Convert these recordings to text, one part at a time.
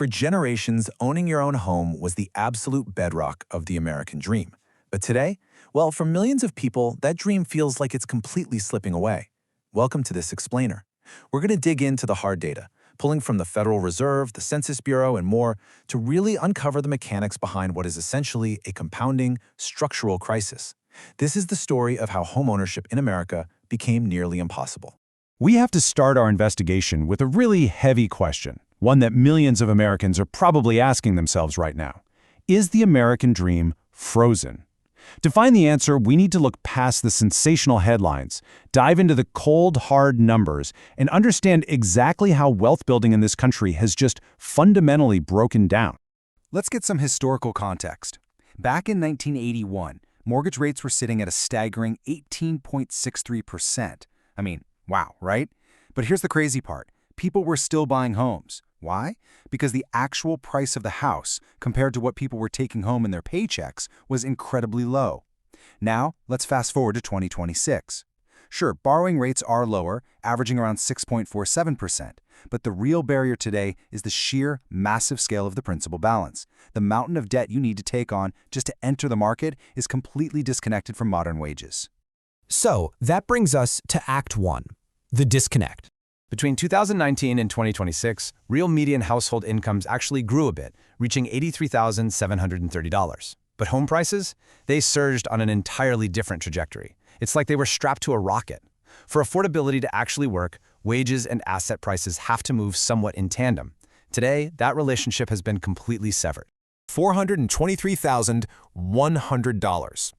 For generations, owning your own home was the absolute bedrock of the American dream. But today, well, for millions of people, that dream feels like it's completely slipping away. Welcome to this explainer. We're going to dig into the hard data, pulling from the Federal Reserve, the Census Bureau, and more to really uncover the mechanics behind what is essentially a compounding structural crisis. This is the story of how homeownership in America became nearly impossible. We have to start our investigation with a really heavy question, one that millions of Americans are probably asking themselves right now. Is the American dream frozen? To find the answer, we need to look past the sensational headlines, dive into the cold, hard numbers, and understand exactly how wealth building in this country has just fundamentally broken down. Let's get some historical context. Back in 1981, mortgage rates were sitting at a staggering 18.63%. I mean, wow, right? But here's the crazy part. People were still buying homes. Why? Because the actual price of the house, compared to what people were taking home in their paychecks, was incredibly low. Now, let's fast forward to 2026. Sure, borrowing rates are lower, averaging around 6.47%, but the real barrier today is the sheer, massive scale of the principal balance. The mountain of debt you need to take on just to enter the market is completely disconnected from modern wages. So, that brings us to Act 1, the disconnect. Between 2019 and 2026, real median household incomes actually grew a bit, reaching $83,730. But home prices? They surged on an entirely different trajectory. It's like they were strapped to a rocket. For affordability to actually work, wages and asset prices have to move somewhat in tandem. Today, that relationship has been completely severed. $423,100.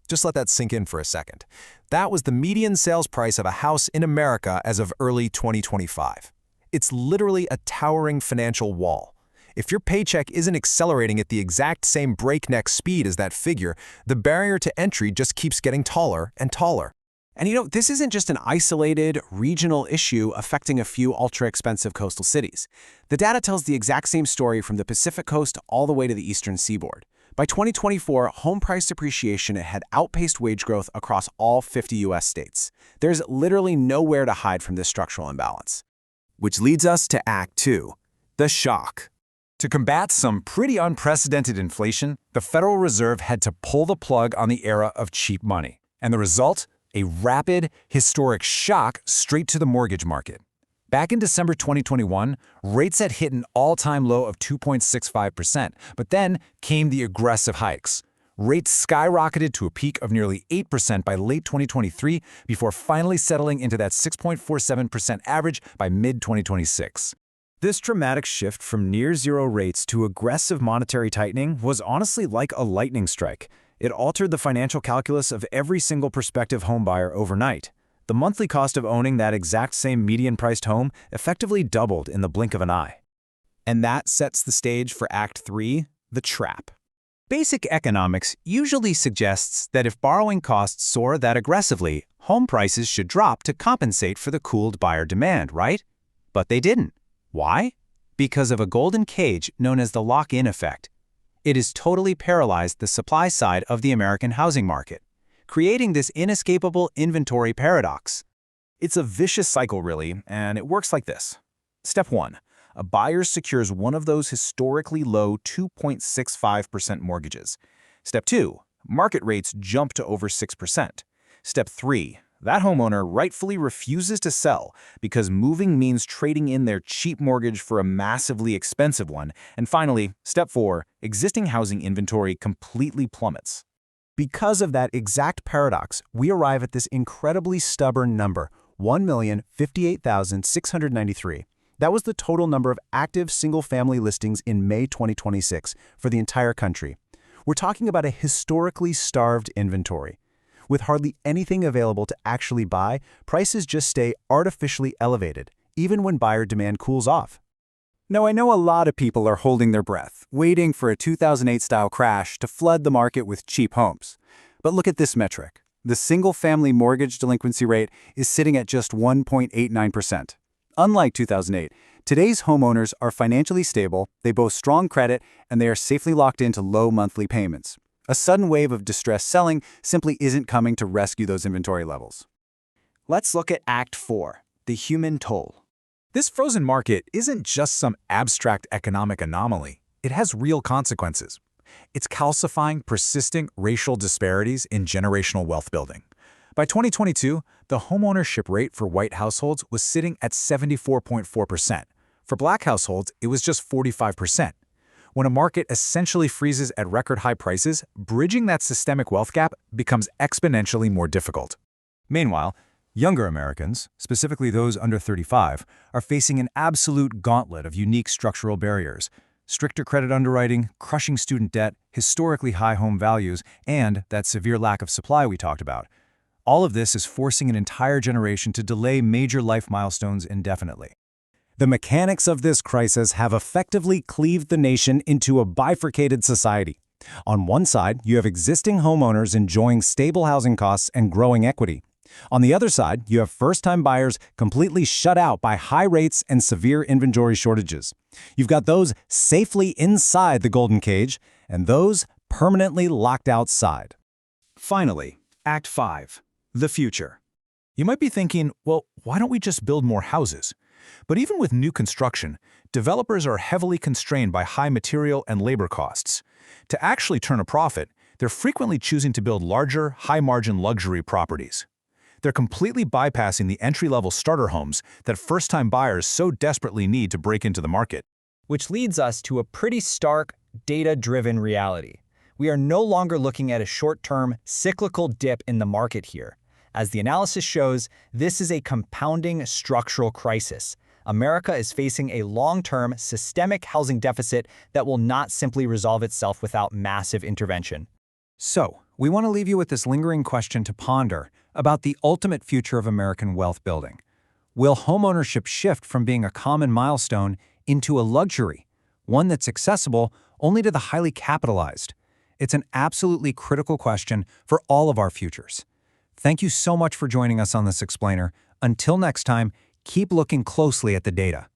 Just let that sink in for a second. That was the median sales price of a house in America as of early 2025. It's literally a towering financial wall. If your paycheck isn't accelerating at the exact same breakneck speed as that figure, the barrier to entry just keeps getting taller and taller. And this isn't just an isolated, regional issue affecting a few ultra-expensive coastal cities. The data tells the exact same story from the Pacific Coast all the way to the eastern seaboard. By 2024, home price appreciation had outpaced wage growth across all 50 U.S. states. There's literally nowhere to hide from this structural imbalance. Which leads us to Act 2, the shock. To combat some pretty unprecedented inflation, the Federal Reserve had to pull the plug on the era of cheap money. And the result? A rapid, historic shock straight to the mortgage market. Back in December 2021, rates had hit an all-time low of 2.65%, but then came the aggressive hikes. Rates skyrocketed to a peak of nearly 8% by late 2023 before finally settling into that 6.47% average by mid-2026. This dramatic shift from near-zero rates to aggressive monetary tightening was honestly like a lightning strike. It altered the financial calculus of every single prospective homebuyer overnight. The monthly cost of owning that exact same median-priced home effectively doubled in the blink of an eye. And that sets the stage for Act 3, the trap. Basic economics usually suggests that if borrowing costs soar that aggressively, home prices should drop to compensate for the cooled buyer demand, right? But they didn't. Why? Because of a golden cage known as the lock-in effect. It has totally paralyzed the supply side of the American housing market, creating this inescapable inventory paradox. It's a vicious cycle, really, and it works like this. Step 1. A buyer secures one of those historically low 2.65% mortgages. Step 2. Market rates jump to over 6%. Step 3. That homeowner rightfully refuses to sell because moving means trading in their cheap mortgage for a massively expensive one. And finally, Step 4. Existing housing inventory completely plummets. Because of that exact paradox, we arrive at this incredibly stubborn number, 1,058,693. That was the total number of active single-family listings in May 2026 for the entire country. We're talking about a historically starved inventory. With hardly anything available to actually buy, prices just stay artificially elevated, even when buyer demand cools off. Now, I know a lot of people are holding their breath, waiting for a 2008-style crash to flood the market with cheap homes. But look at this metric. The single-family mortgage delinquency rate is sitting at just 1.89%. Unlike 2008, today's homeowners are financially stable, they boast strong credit, and they are safely locked into low monthly payments. A sudden wave of distressed selling simply isn't coming to rescue those inventory levels. Let's look at Act 4, the human toll. This frozen market isn't just some abstract economic anomaly. It has real consequences. It's calcifying persistent racial disparities in generational wealth building. By 2022, the homeownership rate for white households was sitting at 74.4%. For black households, it was just 45%. When a market essentially freezes at record high prices, bridging that systemic wealth gap becomes exponentially more difficult. Meanwhile, younger Americans, specifically those under 35, are facing an absolute gauntlet of unique structural barriers: stricter credit underwriting, crushing student debt, historically high home values, and that severe lack of supply we talked about. All of this is forcing an entire generation to delay major life milestones indefinitely. The mechanics of this crisis have effectively cleaved the nation into a bifurcated society. On one side, you have existing homeowners enjoying stable housing costs and growing equity. On the other side, you have first-time buyers completely shut out by high rates and severe inventory shortages. You've got those safely inside the golden cage, and those permanently locked outside. Finally, Act 5. The future. You might be thinking, well, why don't we just build more houses? But even with new construction, developers are heavily constrained by high material and labor costs. To actually turn a profit, they're frequently choosing to build larger, high-margin luxury properties. They're completely bypassing the entry-level starter homes that first-time buyers so desperately need to break into the market. Which leads us to a pretty stark, data-driven reality. We are no longer looking at a short-term, cyclical dip in the market here. As the analysis shows, this is a compounding structural crisis. America is facing a long-term, systemic housing deficit that will not simply resolve itself without massive intervention. So, we want to leave you with this lingering question to ponder about the ultimate future of American wealth building. Will homeownership shift from being a common milestone into a luxury, one that's accessible only to the highly capitalized? It's an absolutely critical question for all of our futures. Thank you so much for joining us on this explainer. Until next time, keep looking closely at the data.